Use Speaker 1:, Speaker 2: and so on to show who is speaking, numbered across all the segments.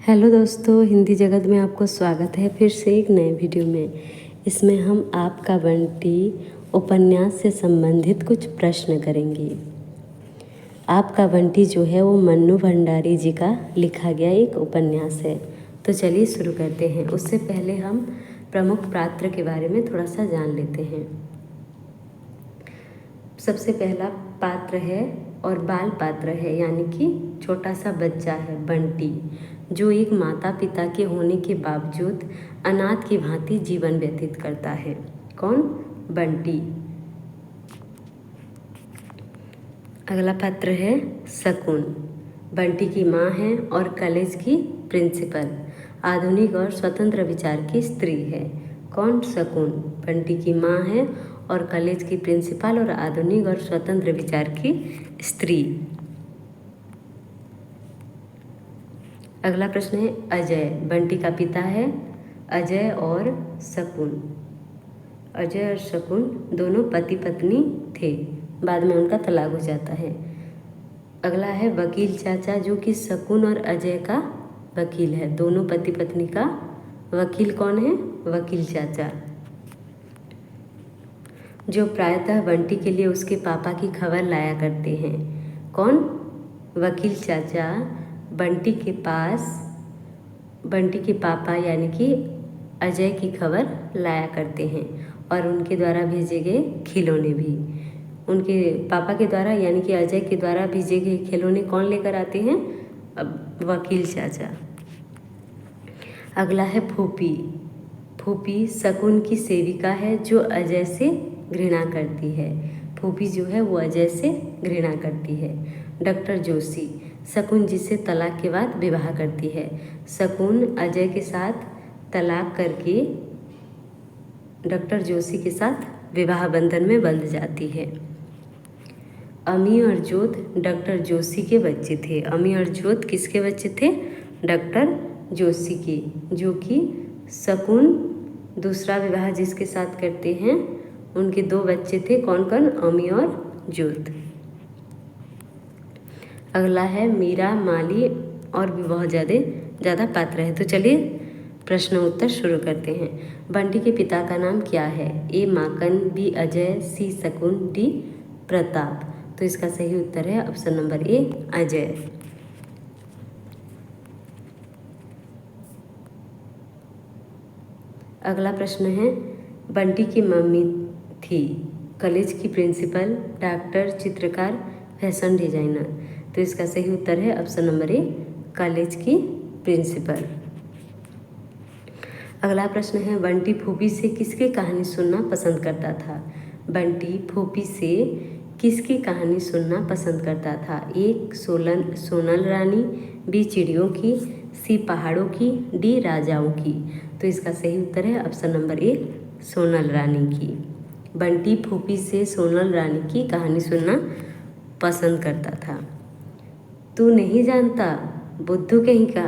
Speaker 1: Hello दोस्तों, हिंदी जगत में आपको स्वागत है फिर से एक नए वीडियो में। इसमें हम आपका बंटी उपन्यास से संबंधित कुछ प्रश्न करेंगे। आपका बंटी जो है वो मन्नू भंडारी जी का लिखा गया एक उपन्यास है। तो चलिए शुरू करते हैं। उससे पहले हम प्रमुख पात्र के बारे में थोड़ा सा जान लेते हैं। सबसे पहला पात्र है और बाल पात्र है, यानी कि छोटा सा बच्चा है बंटी, जो एक माता पिता के होने के बावजूद अनाथ की भांति जीवन व्यतीत करता है। कौन? बंटी। अगला पात्र है शकुन। बंटी की माँ है और कॉलेज की प्रिंसिपल, आधुनिक और स्वतंत्र विचार की स्त्री है। कौन? शकुन। बंटी की माँ है और कॉलेज की प्रिंसिपल और आधुनिक और स्वतंत्र विचार की स्त्री। अगला प्रश्न है अजय। बंटी का पिता है। अजय और शकुन, अजय और शकुन दोनों पति पत्नी थे, बाद में उनका तलाक हो जाता है। अगला है वकील चाचा, जो कि शकुन और अजय का वकील है। दोनों पति पत्नी का वकील कौन है? वकील चाचा, जो प्रायतः बंटी के लिए उसके पापा की खबर लाया करते हैं। कौन? वकील चाचा बंटी के पास बंटी के पापा यानी कि अजय की खबर लाया करते हैं और उनके द्वारा भेजे गए खिलौने भी। उनके पापा के द्वारा यानी कि अजय के द्वारा भेजे गए खिलौने कौन लेकर आते हैं? वकील चाचा। अगला है फूफी। फूफी शकुन की सेविका है, जो अजय से घृणा करती है। फूफी जो है वो अजय से घृणा करती है। डॉक्टर जोशी, शकुन जिससे तलाक के बाद विवाह करती है। शकुन अजय के साथ तलाक करके डॉक्टर जोशी के साथ विवाह बंधन में बंध जाती है। अमी और जोत डॉक्टर जोशी के बच्चे थे। अमी और जोत किसके बच्चे थे? डॉक्टर जोशी के, जो कि शकुन दूसरा विवाह जिसके साथ करते हैं उनके दो बच्चे थे। कौन कौन? अमी और जोत। अगला है मीरा, माली और भी बहुत ज़्यादा पात्र है। तो चलिए प्रश्न उत्तर शुरू करते हैं। बंटी के पिता का नाम क्या है? ए माकन, बी अजय, सी शकुन, डी प्रताप। तो इसका सही उत्तर है ऑप्शन नंबर ए, अजय। अगला प्रश्न है बंटी की मम्मी थी कॉलेज की प्रिंसिपल, डॉक्टर, चित्रकार, फैशन डिजाइनर। तो इसका सही उत्तर है ऑप्शन नंबर ए, कॉलेज की प्रिंसिपल। अगला प्रश्न है बंटी फूफी से किसकी कहानी सुनना पसंद करता था? बंटी फूफी से किसकी कहानी सुनना पसंद करता था? एक सोनल रानी, बी चिड़ियों की, सी पहाड़ों की, डी राजाओं की। तो इसका सही उत्तर है ऑप्शन नंबर ए, सोनल रानी की। बंटी फूफी से सोनल रानी की कहानी सुनना पसंद करता था। तू नहीं जानता बुद्धू कहीं का,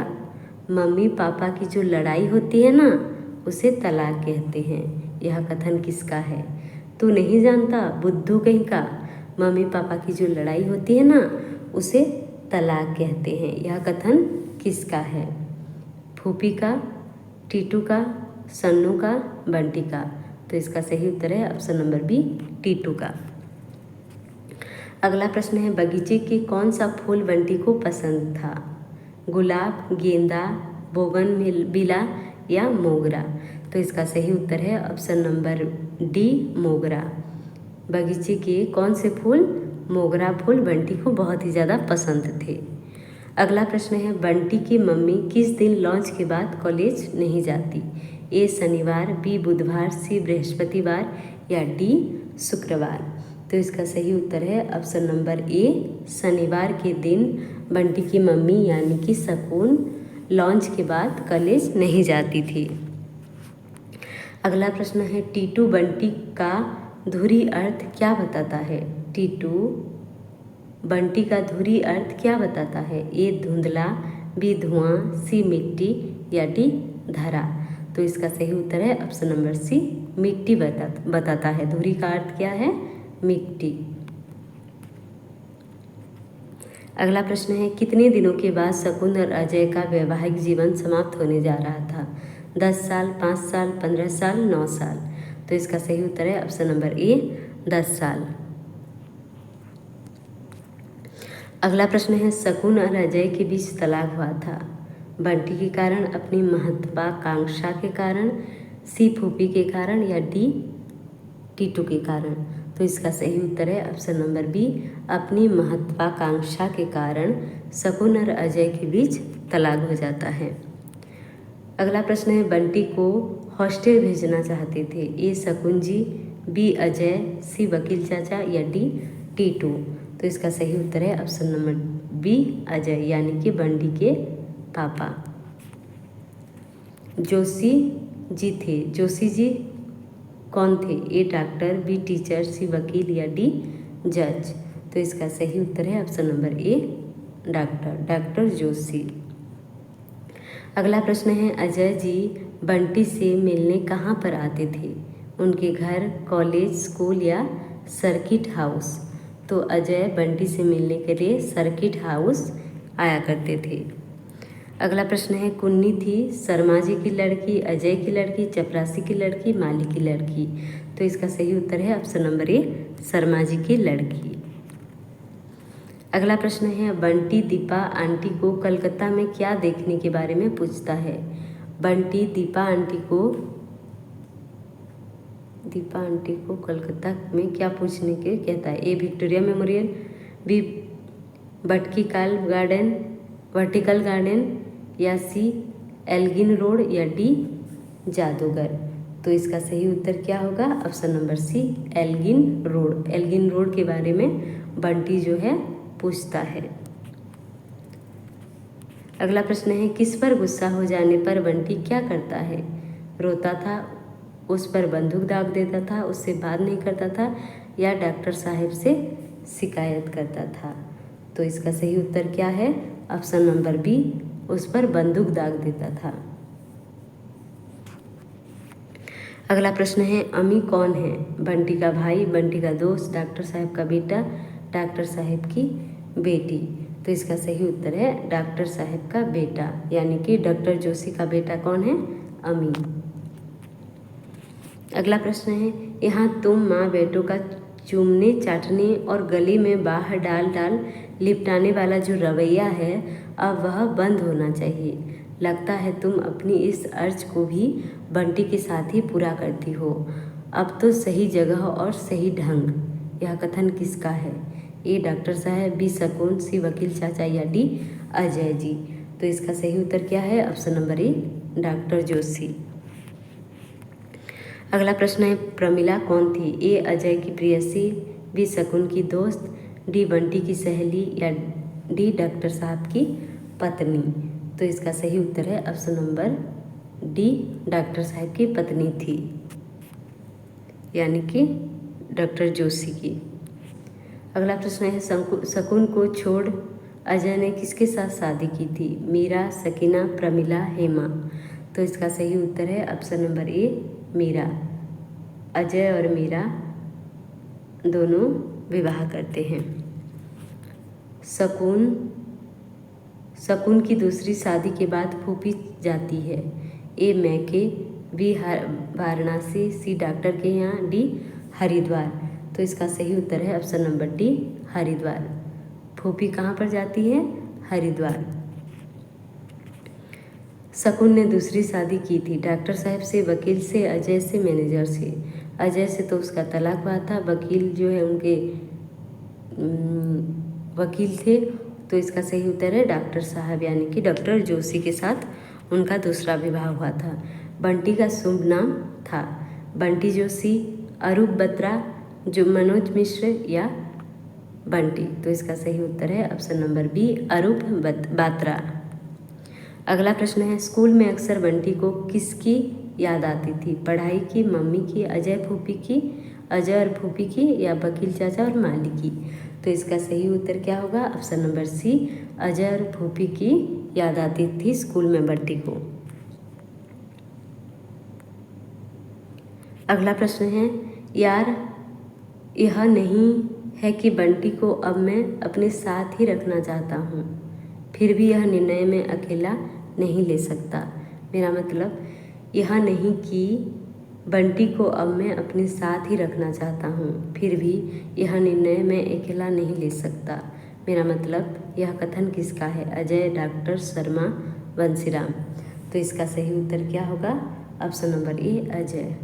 Speaker 1: मम्मी पापा की जो लड़ाई होती है ना उसे तलाक कहते हैं। यह कथन किसका है? तू नहीं जानता बुद्धू कहीं का, मम्मी पापा की जो लड़ाई होती है ना उसे तलाक कहते हैं। यह कथन किसका है? फूफी का, टीटू का, सन्नू का, बंटी का। तो इसका सही उत्तर है ऑप्शन नंबर बी, टीटू का। अगला प्रश्न है बगीचे के कौन सा फूल बंटी को पसंद था? गुलाब, गेंदा, बोगनविला या मोगरा। तो इसका सही उत्तर है ऑप्शन नंबर डी, मोगरा। बगीचे के कौन से फूल? मोगरा फूल बंटी को बहुत ही ज़्यादा पसंद थे। अगला प्रश्न है बंटी की मम्मी किस दिन लॉन्च के बाद कॉलेज नहीं जाती? ए शनिवार, बी बुधवार, सी बृहस्पतिवार या डी शुक्रवार। तो इसका सही उत्तर है ऑप्शन नंबर ए, शनिवार के दिन बंटी की मम्मी यानी कि शकुन लॉन्च के बाद कॉलेज नहीं जाती थी। अगला प्रश्न है टीटू बंटी का धुरी अर्थ क्या बताता है? टीटू बंटी का धुरी अर्थ क्या बताता है? ए धुंधला, बी धुआं, सी मिट्टी या डी धरा। तो इसका सही उत्तर है ऑप्शन नंबर सी, मिट्टी बताता है। धुरी का अर्थ क्या है? मिट्टी। अगला प्रश्न है कितने दिनों के बाद शकुन और अजय का वैवाहिक जीवन समाप्त होने जा रहा था? 10 साल, 5 साल, 15 साल, 9 साल। तो इसका सही उत्तर है ऑप्शन नंबर ए 10 साल। अगला प्रश्न है शकुन और अजय के बीच तलाक हुआ था। बंटी के कारण, अपनी महत्वाकांक्षा के कारण, सी फूफी के कारण या डी टीटू के कारण। तो इसका सही उत्तर है ऑप्शन नंबर बी अपनी महत्वाकांक्षा के कारण शकुन और अजय के बीच तलाक हो जाता है। अगला प्रश्न है बंटी को हॉस्टल भेजना चाहते थे। ए शकुन जी, बी अजय, सी वकील चाचा या डी टीटू। तो इसका सही उत्तर है ऑप्शन नंबर बी अजय, यानी कि बंटी के पापा। जोशी जी थे। जोशी जी कौन थे? ए डॉक्टर, बी टीचर, सी वकील या डी जज। तो इसका सही उत्तर है ऑप्शन नंबर ए डॉक्टर जोशी। अगला प्रश्न है अजय जी बंटी से मिलने कहाँ पर आते थे? उनके घर, कॉलेज, स्कूल या सर्किट हाउस। तो अजय बंटी से मिलने के लिए सर्किट हाउस आया करते थे। अगला प्रश्न है कुन्नी थी शर्मा जी की लड़की, अजय की लड़की, चपरासी की लड़की, माली की लड़की। तो इसका सही उत्तर है ऑप्शन नंबर ए शर्मा जी की लड़की। अगला प्रश्न है बंटी दीपा आंटी को कलकत्ता में क्या देखने के बारे में पूछता है? बंटी दीपा आंटी को कलकत्ता में क्या पूछने के कहता है? A Victoria Memorial, B vertical garden या सी एल्गिन रोड या डी जादूगर। तो इसका सही उत्तर क्या होगा? Option number C Elgin Road. Elgin Road के बारे में बंटी जो है पूछता है। अगला प्रश्न है किस पर गुस्सा हो जाने पर बंटी क्या करता है? रोता था, उस पर बंदूक दाग देता था, उससे बात नहीं करता था या डॉक्टर साहब से शिकायत करता था। तो इसका सही उत्तर क्या है? ऑप्शन नंबर बी उस पर बंदूक दाग देता था। अगला प्रश्न है अमी कौन है? बंटी का भाई, बंटी का दोस्त, डॉक्टर साहब का बेटा, डॉक्टर साहब की बेटी। तो इसका सही उत्तर है डॉक्टर साहब का बेटा, यानी कि डॉक्टर जोशी का बेटा कौन है? अमी। अगला प्रश्न है यहाँ तुम माँ बेटों का चूमने, चाटने और गले में बाहर डाल लिपटाने वाला जो रवैया है अब वह बंद होना चाहिए। लगता है तुम अपनी इस अर्ज को भी बंटी के साथ ही पूरा करती हो। अब तो सही जगह और सही ढंग। यह कथन किसका है? ए डॉक्टर साहब, बी शकुन, सी वकील चाचा या डी अजय जी। तो इसका सही उत्तर क्या है? ऑप्शन नंबर ए डॉक्टर जोशी। अगला प्रश्न है प्रमिला कौन थी? ए अजय की प्रेयसी, बी शकुन की दोस्त, डी बंटी की सहेली या डी डॉक्टर साहब की पत्नी। तो इसका सही उत्तर है ऑप्शन नंबर डी डॉक्टर साहब की पत्नी थी, यानी कि डॉक्टर जोशी की। अगला प्रश्न है शकुन को छोड़ अजय ने किसके साथ शादी की थी? मीरा, सकीना, प्रमिला, हेमा। तो इसका सही उत्तर है option number A Meera. Ajay और मीरा दोनों विवाह करते हैं। शकुन की दूसरी शादी के बाद फूफी जाती है। ए मैके, बी वाराणसी, सी डॉक्टर के यहाँ, डी हरिद्वार। तो इसका सही उत्तर है ऑप्शन नंबर डी हरिद्वार। फूफी कहाँ पर जाती है? हरिद्वार। शकुन ने दूसरी शादी की थी डॉक्टर साहब से, वकील से, अजय से, मैनेजर से। अजय से तो उसका तलाक हुआ था, वकील जो है उनके वकील थे। तो इसका सही उत्तर है डॉक्टर साहब, यानी कि डॉक्टर जोशी के साथ उनका दूसरा विवाह हुआ था। बंटी का शुभ नाम था बंटी जोशी, अरूप बत्रा, जो मनोज मिश्र या बंटी। तो इसका सही उत्तर है ऑप्शन नंबर बी अरूप बात्रा। अगला प्रश्न है स्कूल में अक्सर बंटी को किसकी याद आती थी? पढ़ाई की, मम्मी की, अजय और फूफी की या वकील चाचा और माली की। तो इसका सही उत्तर क्या होगा? ऑप्शन नंबर सी अजय और फूफी की याद आती थी स्कूल में बंटी को। अगला प्रश्न है यार यह नहीं है कि बंटी को अब मैं अपने साथ ही रखना चाहता हूँ, फिर भी यह निर्णय मैं अकेला नहीं ले सकता। मेरा मतलब यह नहीं कि बंटी को अब मैं अपने साथ ही रखना चाहता हूँ, फिर भी यह निर्णय मैं अकेला नहीं ले सकता। मेरा मतलब यह कथन किसका है? अजय, डॉक्टर शर्मा, बंसीराम। तो इसका सही उत्तर क्या होगा? ऑप्शन नंबर ए, अजय।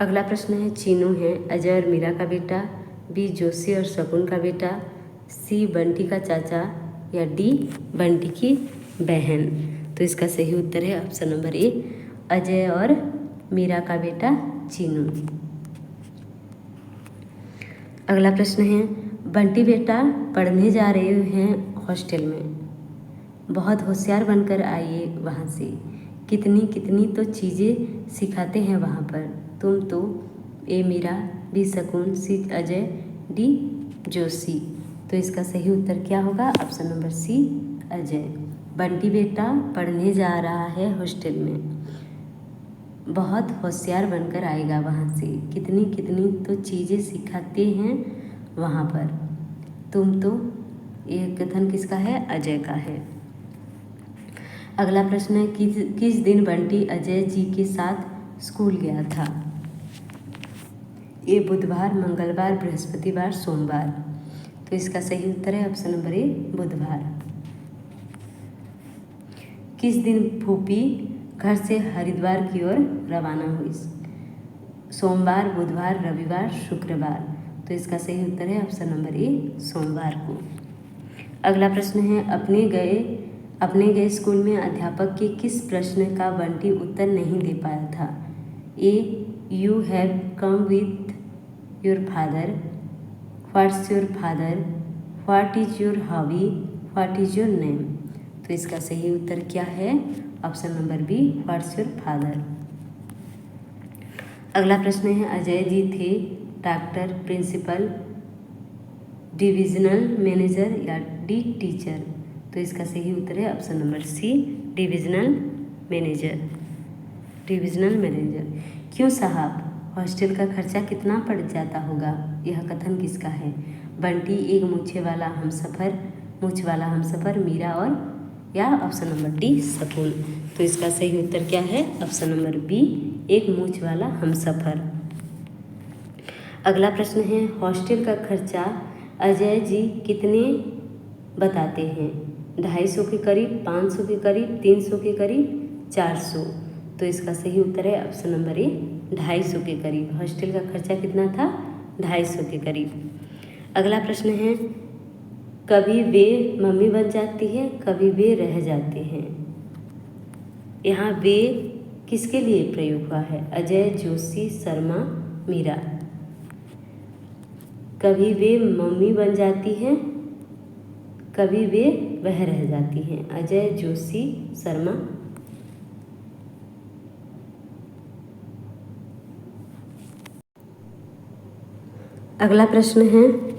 Speaker 1: अगला प्रश्न है, चीनू है अजय और मीरा का बेटा, बी जोशी और शकुन का बेटा, सी बंटी का चाचा, या डी बंटी की बहन। तो इसका सही उत्तर है ऑप्शन नंबर ए, अजय और मीरा का बेटा चीनू। अगला प्रश्न है, बंटी बेटा पढ़ने जा रहे हैं हॉस्टल में, बहुत होशियार बनकर आइए वहाँ से, कितनी कितनी तो चीज़ें सिखाते हैं वहाँ पर, तुम तो। ए मीरा, बी शकुन, सी अजय, डी जोशी। तो इसका सही उत्तर क्या होगा? Option number C, Ajay. Bunty बेटा पढ़ने जा रहा है हॉस्टल में, बहुत होशियार बनकर आएगा वहाँ से, कितनी कितनी तो चीज़ें सिखाते हैं वहाँ पर, तुम तो। ये कथन किसका है? अजय का है। अगला प्रश्न है, किस दिन बंटी अजय जी के साथ स्कूल गया था? ए बुधवार, मंगलवार, बृहस्पतिवार, सोमवार। तो इसका सही उत्तर है ऑप्शन नंबर ए, बुधवार। किस दिन फूफी घर से हरिद्वार की ओर रवाना हुई? सोमवार, बुधवार, रविवार, शुक्रवार। तो इसका सही उत्तर है ऑप्शन नंबर ए, सोमवार को। अगला प्रश्न है, अपने गए स्कूल में अध्यापक के किस प्रश्न का बंटी उत्तर नहीं दे पाया था? A you have come with your father, what's your father, what is your hobby, what is your name. तो इसका सही उत्तर क्या है? Option number B, what's your father. अगला प्रश्न है, अजय जी थे डॉक्टर, प्रिंसिपल, डिविजनल मैनेजर, या डी टीचर। तो इसका सही उत्तर है option number C, divisional manager. Divisional manager. क्यों साहब, हॉस्टल का खर्चा कितना पड़ जाता होगा? यह कथन किसका है? बंटी, एक मूछ वाला हमसफ़र, मीरा, और या ऑप्शन नंबर डी, शकुन। तो इसका सही उत्तर क्या है? ऑप्शन नंबर बी, एक मूछ वाला हमसफ़र। अगला प्रश्न है, हॉस्टल का खर्चा अजय जी कितने बताते हैं? 250 के करीब, 500 के करीब, 300 के करीब, 400। तो इसका सही उत्तर है ऑप्शन नंबर ए, 250 के करीब। हॉस्टल का खर्चा कितना था? 250 के करीब। अगला प्रश्न है, कभी वे मम्मी बन जाती है, कभी वे रह जाते हैं। यहाँ वे किसके लिए प्रयोग हुआ है? अजय, जोशी, शर्मा, मीरा। कभी वे मम्मी बन जाती हैं, कभी वे वह रह जाती हैं। अजय, जोशी, शर्मा। अगला प्रश्न है,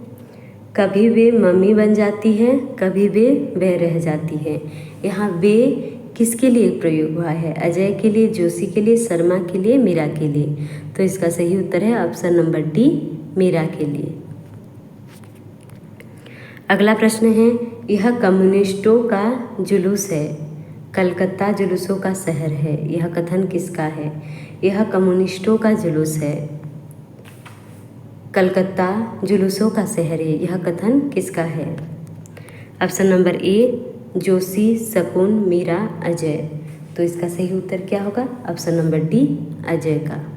Speaker 1: कभी वे मम्मी बन जाती है, कभी वे वह रह जाती है। यहाँ वे किसके लिए प्रयोग हुआ है? अजय के लिए, जोशी के लिए, शर्मा के लिए, मीरा के लिए। तो इसका सही उत्तर है ऑप्शन नंबर डी, मीरा के लिए। अगला प्रश्न है, यह कम्युनिस्टों का जुलूस है, कलकत्ता जुलूसों का शहर है। यह कथन किसका है? यह कम्युनिस्टों का जुलूस है, कलकत्ता जुलूसों का शहर है। यह कथन किसका है? ऑप्शन नंबर ए, जोशी, शकुन, मीरा, अजय। तो इसका सही उत्तर क्या होगा? ऑप्शन नंबर डी, अजय का।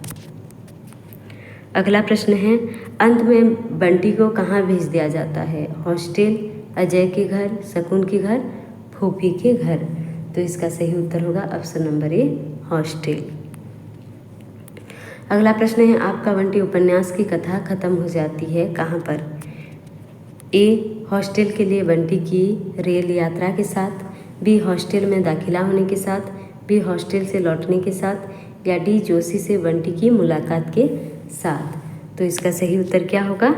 Speaker 1: अगला प्रश्न है, अंत में बंटी को कहाँ भेज दिया जाता है? हॉस्टल, अजय के घर, शकुन के घर, फूफी के घर। तो इसका सही उत्तर होगा ऑप्शन नंबर ए, हॉस्टल। अगला प्रश्न है, आपका बंटी उपन्यास की कथा खत्म हो जाती है कहाँ पर? ए, हॉस्टल के लिए बंटी की रेल यात्रा के साथ, बी, हॉस्टल में दाखिला होने के साथ, बी, हॉस्टल से लौटने के साथ, या डी, जोशी से बंटी की मुलाकात के साथ। तो इसका सही उत्तर क्या होगा?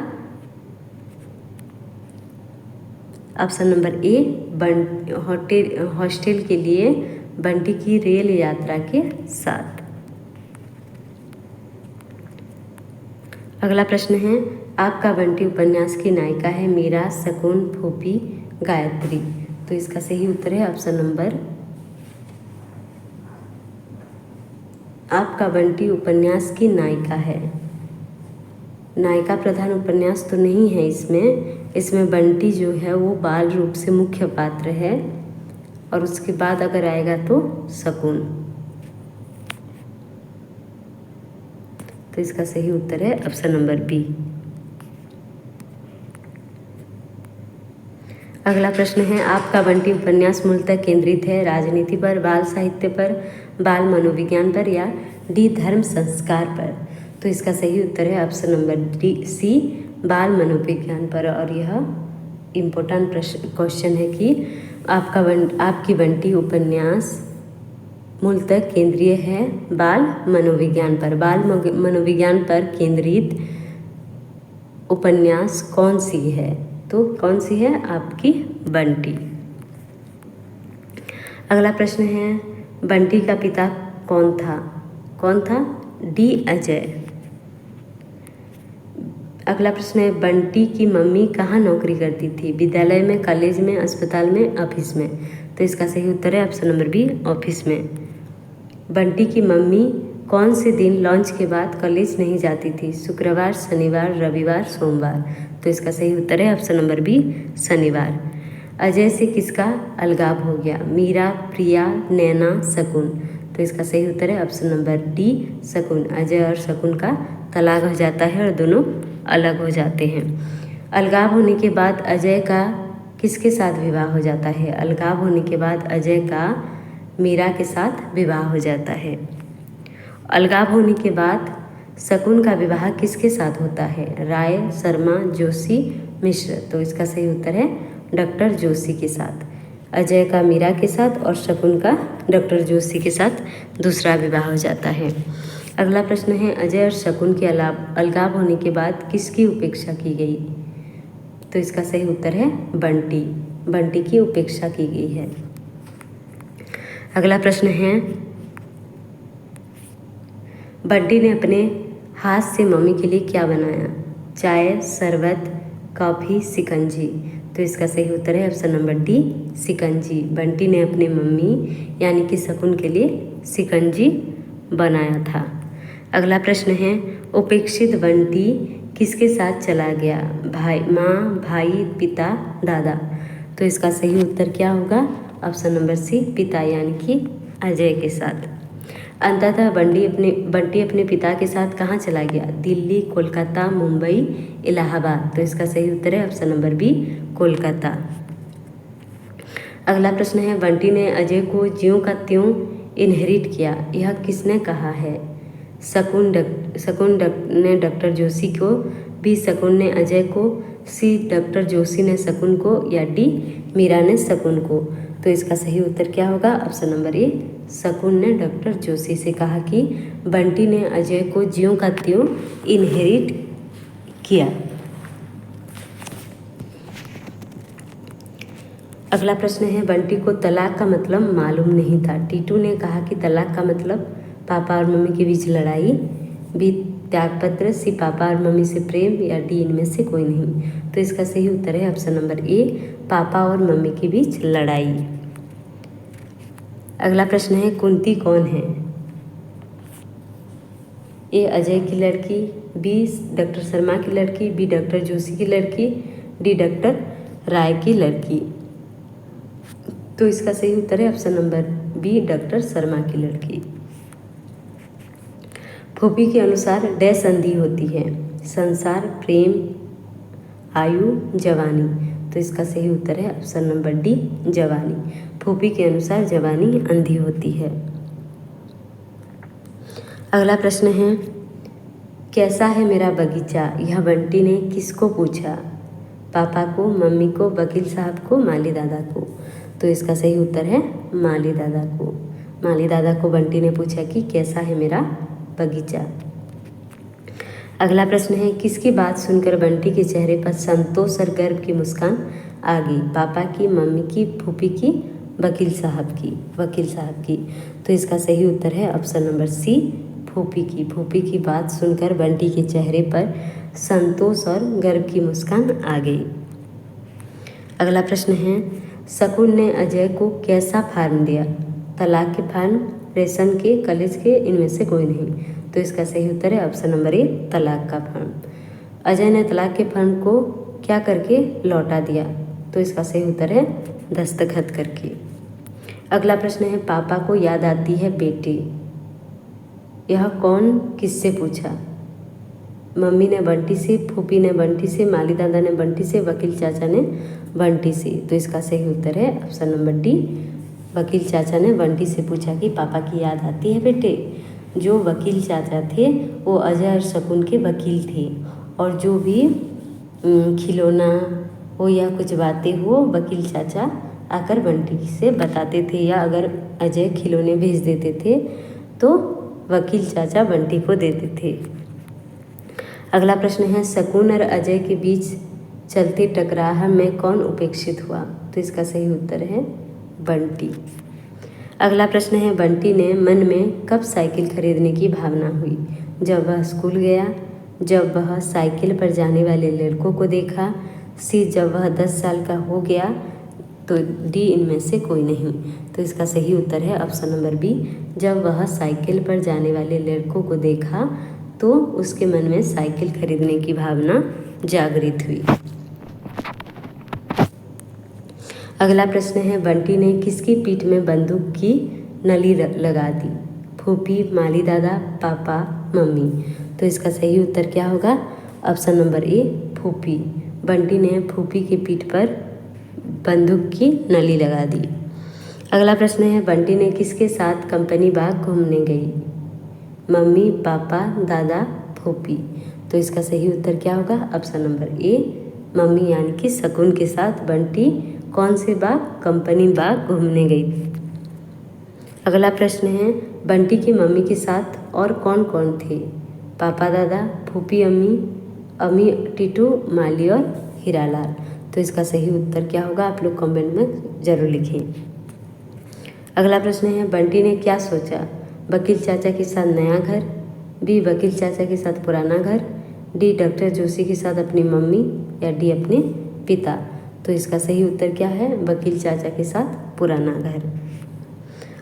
Speaker 1: ऑप्शन नंबर ए, हॉस्टल के लिए बंटी की रेल यात्रा के साथ। अगला प्रश्न है, आपका बंटी उपन्यास की नायिका है मीरा, शकुन, फूफी, गायत्री। तो इसका सही उत्तर है ऑप्शन नंबर, आपका बंटी उपन्यास की नायिका है। नायिका प्रधान उपन्यास तो नहीं है इसमें बंटी जो है वो बाल रूप से मुख्य पात्र है, और उसके बाद अगर आएगा तो शकुन। तो इसका सही उत्तर है ऑप्शन नंबर बी। अगला प्रश्न है, आपका बंटी उपन्यास मूलतः केंद्रित है राजनीति पर, बाल साहित्य पर, बाल मनोविज्ञान पर या डी धर्म संस्कार पर। तो इसका सही उत्तर है ऑप्शन नंबर डी सी, बाल मनोविज्ञान पर। और यह इम्पोर्टेंट क्वेश्चन है कि आपकी बंटी उपन्यास मूलतः केंद्रीय है बाल मनोविज्ञान पर। बाल मनोविज्ञान पर केंद्रित उपन्यास कौन सी है? तो कौन सी है? आपकी बंटी। अगला प्रश्न है, बंटी का पिता कौन था? कौन था? डी अजय। अगला प्रश्न है, बंटी की मम्मी कहाँ नौकरी करती थी? विद्यालय में, कॉलेज में, अस्पताल में, ऑफिस में। तो इसका सही उत्तर है ऑप्शन नंबर बी, ऑफिस में। बंटी की मम्मी कौन से दिन लंच के बाद कॉलेज नहीं जाती थी? शुक्रवार, शनिवार, रविवार, सोमवार। तो इसका सही उत्तर है ऑप्शन नंबर बी, शनिवार। अजय से किसका अलगाव हो गया? मीरा, प्रिया, नैना, शकुन। तो इसका सही उत्तर है ऑप्शन नंबर डी, शकुन। अजय और शकुन का तलाक हो जाता है और दोनों अलग हो जाते हैं। अलगाव होने के बाद अजय का किसके साथ विवाह हो जाता है? अलगाव होने के बाद अजय का मीरा के साथ विवाह हो जाता है। अलगाव होने के बाद शकुन का विवाह किसके साथ होता है? राय, शर्मा, जोशी, मिश्र। तो इसका सही उत्तर है डॉक्टर जोशी के साथ। अजय का मीरा के साथ और शकुन का डॉक्टर जोशी के साथ दूसरा विवाह हो जाता है। अगला प्रश्न है, अजय और शकुन के अलगाव होने के बाद किसकी उपेक्षा की गई? तो इसका सही उत्तर है बंटी। बंटी की उपेक्षा की गई है। अगला प्रश्न है, बंटी ने अपने हाथ से मम्मी के लिए क्या बनाया? चाय, शरबत, कॉफ़ी, शिकंजी। तो इसका सही उत्तर है ऑप्शन नंबर डी, शिकंजी। बंटी ने अपने मम्मी यानी कि शकुन के लिए शिकंजी बनाया था। अगला प्रश्न है, उपेक्षित बंटी किसके साथ चला गया? माँ, भाई, पिता, दादा। तो इसका सही उत्तर क्या होगा? ऑप्शन नंबर सी, पिता यानी कि अजय के साथ। अंततः बंटी अपने पिता के साथ कहाँ चला गया? दिल्ली, कोलकाता, मुंबई, इलाहाबाद। तो इसका सही उत्तर है ऑप्शन नंबर बी, कोलकाता। अगला प्रश्न है, बंटी ने अजय को ज्यों का त्यों इनहेरिट किया, यह किसने कहा है? शकुन ने डॉक्टर जोशी को, बी शकुन ने अजय को, सी डॉक्टर जोशी ने शकुन को या डी मीरा ने शकुन को। तो इसका सही उत्तर क्या होगा? ऑप्शन नंबर ए, शकुन ने डॉक्टर जोशी से कहा कि बंटी ने अजय को ज्यों का त्यों इनहेरिट किया। अगला प्रश्न है, बंटी को तलाक का मतलब मालूम नहीं था। टीटू ने कहा कि तलाक का मतलब पापा और मम्मी के बीच लड़ाई, बी त्यागपत्र, सी पापा और मम्मी से प्रेम या डी इनमें से कोई नहीं। तो इसका सही उत्तर है ऑप्शन नंबर ए, पापा और मम्मी के बीच लड़ाई। अगला प्रश्न है, कुंती कौन है? ए अजय की लड़की, बी डॉक्टर शर्मा की लड़की, बी डॉक्टर जोशी की लड़की, डी डॉक्टर राय की लड़की। तो इसका सही उत्तर है option number B, doctor Sharma की लड़की। फूफी के अनुसार डैश संधि होती है? संसार, प्रेम, आयु, जवानी। तो इसका सही उत्तर है ऑप्शन नंबर डी, जवानी। फूफी के अनुसार जवानी अंधी होती है। अगला प्रश्न है, कैसा है मेरा बगीचा, यह बंटी ने किसको पूछा? पापा को, मम्मी को, वकील साहब को, माली दादा को। तो इसका सही उत्तर है माली दादा को। माली दादा को बंटी ने पूछा कि कैसा है मेरा बगीचा। अगला प्रश्न है, किसकी बात सुनकर बंटी के चेहरे पर संतोष और गर्व की मुस्कान आ गई? पापा की, मम्मी की, फूफी की, वकील साहब की। तो इसका सही उत्तर है ऑप्शन नंबर सी, फूफी की बात सुनकर बंटी के चेहरे पर संतोष और गर्व की मुस्कान आ गई। अगला प्रश्न है, शकुन ने अजय को कैसा फार्म दिया? तलाक के फार्म, रेशम के, कलेज के, इनमें से कोई नहीं। तो इसका सही उत्तर है ऑप्शन नंबर ए, तलाक का फार्म। अजय ने तलाक के फर्म को क्या करके लौटा दिया? तो इसका सही उत्तर है दस्तखत करके। अगला प्रश्न है, पापा को याद आती है बेटी, यह कौन किससे पूछा? मम्मी ने बंटी से, फूफी ने बंटी से, माली दादा ने बंटी से, वकील चाचा ने बंटी से। तो इसका सही उत्तर है ऑप्शन नंबर डी, वकील चाचा ने बंटी से पूछा कि पापा की याद आती है बेटे। जो वकील चाचा थे वो अजय और शकुन के वकील थे, और जो भी खिलौना हो या कुछ बातें हो वकील चाचा आकर बंटी से बताते थे, या अगर अजय खिलौने भेज देते थे तो वकील चाचा बंटी को देते थे। अगला प्रश्न है, शकुन और अजय के बीच चलते टकराव में कौन उपेक्षित हुआ? तो इसका सही उत्तर है बंटी। अगला प्रश्न है, बंटी ने मन में कब साइकिल खरीदने की भावना हुई? जब वह स्कूल गया, जब वह साइकिल पर जाने वाले लड़कों को देखा, सी जब वह 10 साल का हो गया, तो डी इनमें से कोई नहीं। तो इसका सही उत्तर है ऑप्शन नंबर बी, जब वह साइकिल पर जाने वाले लड़कों को देखा तो उसके मन में साइकिल खरीदने की भावना जागृत हुई। अगला प्रश्न है, बंटी ने किसकी पीठ में बंदूक की नली लगा दी? फूफी, माली दादा, पापा, मम्मी। तो इसका सही उत्तर क्या होगा? ऑप्शन नंबर ए, फूफी। बंटी ने फूफी की पीठ पर बंदूक की नली लगा दी। अगला प्रश्न है, बंटी ने किसके साथ कंपनी बाग घूमने गई? मम्मी, पापा, दादा, फूफी। तो इसका सही उत्तर क्या होगा? ऑप्शन नंबर ए, मम्मी यानी कि शकुन के साथ बंटी कौन से बाग? कंपनी बाग घूमने गई। अगला प्रश्न है, बंटी की मम्मी के साथ और कौन कौन थे? पापा, दादा, फूफी, अम्मी, टीटू, माली और हीरालाल। तो इसका सही उत्तर क्या होगा? आप लोग कमेंट में ज़रूर लिखें। अगला प्रश्न है, बंटी ने क्या सोचा? वकील चाचा के साथ नया घर, बी वकील चाचा के साथ पुराना घर, डी डॉक्टर जोशी के साथ अपनी मम्मी, या डी अपने पिता। तो इसका सही उत्तर क्या है? वकील चाचा के साथ पुराना घर।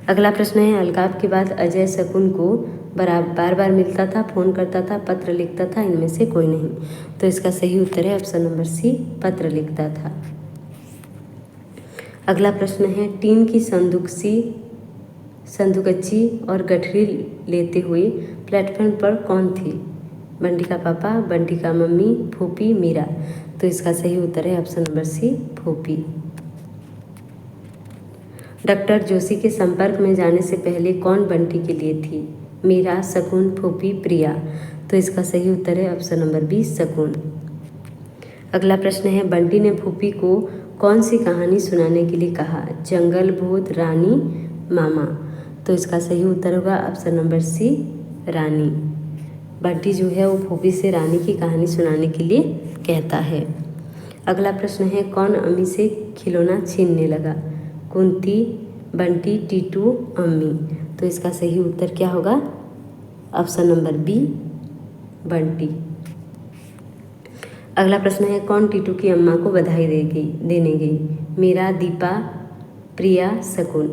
Speaker 1: अगला प्रश्न है, अलगाव के बाद अजय शकुन को बार बार मिलता था, फ़ोन करता था, पत्र लिखता था, इनमें से कोई नहीं। तो इसका सही उत्तर है ऑप्शन नंबर सी, पत्र लिखता था। अगला प्रश्न है, टीन की संदूकच्ची और गठरी लेते हुए प्लेटफॉर्म पर कौन थी? बंटी का पापा, बंटी का मम्मी, फूफी, मीरा। तो इसका सही उत्तर है ऑप्शन नंबर सी, फूफी। डॉक्टर जोशी के संपर्क में जाने से पहले कौन बंटी के लिए थी? मीरा, शकुन, फूफी, प्रिया। तो इसका सही उत्तर है ऑप्शन नंबर बी, शकुन। अगला प्रश्न है, बंटी ने फूफी को कौन सी कहानी सुनाने के लिए कहा? जंगल, भूत, रानी, मामा। तो इसका सही उत्तर होगा ऑप्शन नंबर सी, रानी। बंटी जो है वो फूफी से रानी की कहानी सुनाने के लिए कहता है। अगला प्रश्न है, कौन अम्मी से खिलौना छीनने लगा? कुंती, बंटी, टीटू, अम्मी। तो इसका सही उत्तर क्या होगा? Option number B, Bunty. अगला प्रश्न है, कौन टीटू की अम्मा को बधाई देने गई? मीरा, दीपा, प्रिया, शकुन।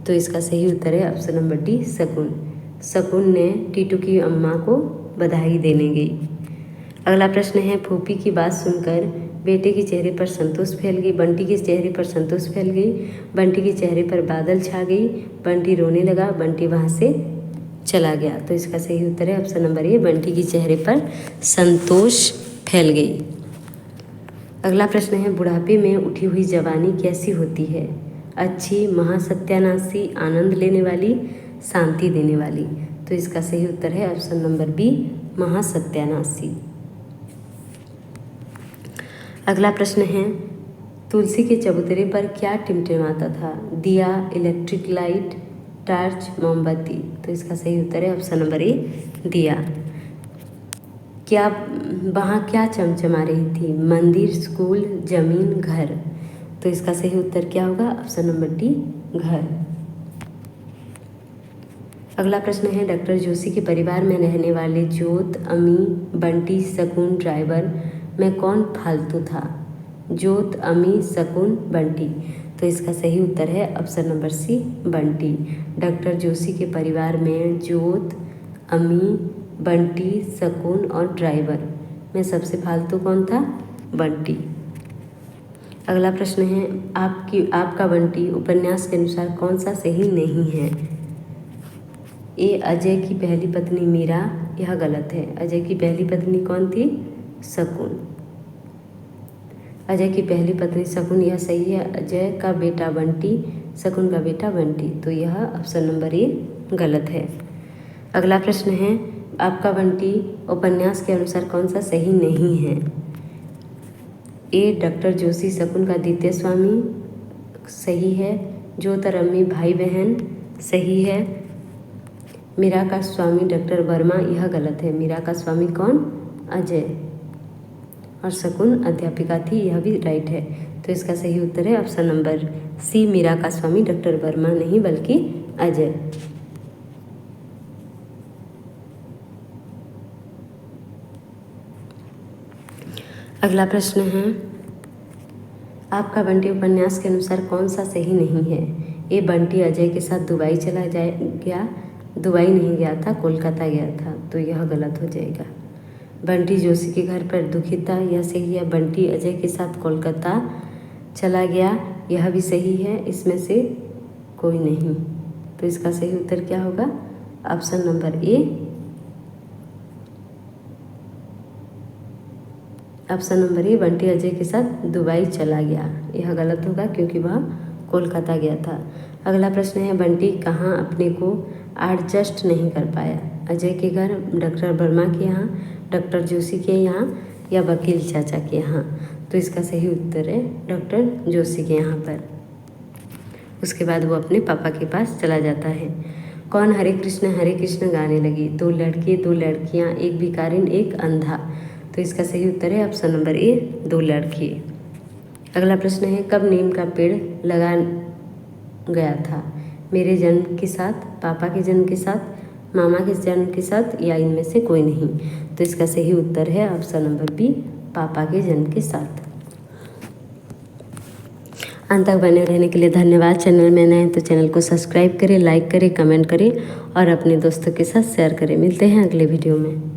Speaker 1: तो इसका सही उत्तर है ऑप्शन नंबर डी, शकुन। शकुन ने टीटू की अम्मा को बधाई देने गई। अगला प्रश्न है, फूफी की बात सुनकर बेटे के चेहरे पर संतोष फैल गई। बंटी के चेहरे पर संतोष फैल गई, बंटी के चेहरे पर बादल छा गई, बंटी रोने लगा, बंटी वहाँ से चला गया। तो इसका सही उत्तर है ऑप्शन नंबर ए, बंटी के चेहरे पर संतोष फैल गई। अगला प्रश्न है, बुढ़ापे में उठी हुई जवानी कैसी होती है? अच्छी, महासत्यानाशी, आनंद लेने वाली, शांति देने वाली। तो इसका सही उत्तर है ऑप्शन नंबर बी, महासत्यानाशी। अगला प्रश्न है, तुलसी के चबूतरे पर क्या टिमटिमाता था? दिया, इलेक्ट्रिक लाइट, टार्च, मोमबत्ती। तो इसका सही उत्तर है ऑप्शन नंबर ए, दिया। क्या वहाँ क्या चमचमा रही थी? मंदिर, स्कूल, जमीन, घर। तो इसका सही उत्तर क्या होगा? ऑप्शन नंबर डी, घर। अगला प्रश्न है, डॉक्टर जोशी के परिवार में रहने वाले ज्योत, अमी, बंटी, शकुन, ड्राइवर में कौन फालतू था? ज्योत, अमी, शकुन, बंटी। तो इसका सही उत्तर है option number C, Bunty. Doctor Joshi के परिवार में ज्योत, अमी, बंटी, शकुन और ड्राइवर में सबसे फालतू कौन था? बंटी। अगला प्रश्न है, आपका बंटी उपन्यास के अनुसार कौन सा सही नहीं है? ए, अजय की पहली पत्नी मीरा, यह गलत है। अजय की पहली पत्नी कौन थी? शकुन। अजय की पहली पत्नी शकुन, यह सही है। अजय का बेटा बंटी, शकुन का बेटा बंटी। तो यह ऑप्शन नंबर ए गलत है। अगला प्रश्न है, आपका बंटी उपन्यास के अनुसार कौन सा सही नहीं है? ए, डॉक्टर जोशी शकुन का द्वितीय स्वामी, सही है। ज्योत और अम्मी भाई बहन, सही है। मीरा का स्वामी डॉक्टर वर्मा, यह गलत है। मीरा का स्वामी कौन? अजय। और शकुन अध्यापिका थी, यह भी राइट है। तो इसका सही उत्तर है ऑप्शन नंबर सी, मीरा का स्वामी डॉक्टर वर्मा नहीं बल्कि अजय। अगला प्रश्न है, आपका बंटी उपन्यास के अनुसार कौन सा सही नहीं है? ए, बंटी अजय के साथ दुबई चला गया, दुबई नहीं गया था, कोलकाता गया था। तो यह गलत हो जाएगा। बंटी जोशी के घर पर दुखी था, यह सही है। बंटी अजय के साथ कोलकाता चला गया, यह भी सही है। इसमें से कोई नहीं। तो इसका सही उत्तर क्या होगा? ऑप्शन नंबर ए, ऑप्शन नंबर ए, बंटी अजय के साथ दुबई चला गया। यह गलत होगा क्योंकि वह कोलकाता गया था। अगला प्रश्न है, बंटी कहाँ अपने को एडजस्ट नहीं कर पाया? अजय के घर, डॉक्टर वर्मा के यहाँ, डॉक्टर जोशी के यहाँ या वकील चाचा के यहाँ? तो इसका सही उत्तर है डॉक्टर जोशी के यहाँ पर। उसके बाद वो अपने पापा के पास चला जाता है। कौन हरे कृष्ण गाने लगी? दो लड़के, दो लड़कियाँ, एक भिखारिन, एक अंधा। तो इसका सही उत्तर है ऑप्शन नंबर ए, दो लड़के। अगला प्रश्न है, कब नीम का पेड़ लगा गया था? मेरे जन्म के साथ, पापा के जन्म के साथ, मामा के जन्म के साथ या इनमें से कोई नहीं? तो इसका सही उत्तर है ऑप्शन नंबर बी, पापा के जन्म के साथ। अंत तक बने रहने के लिए धन्यवाद। चैनल में नए हैं तो चैनल को सब्सक्राइब करें, लाइक करें, कमेंट करें और अपने दोस्तों के साथ शेयर करें। मिलते हैं अगले वीडियो में।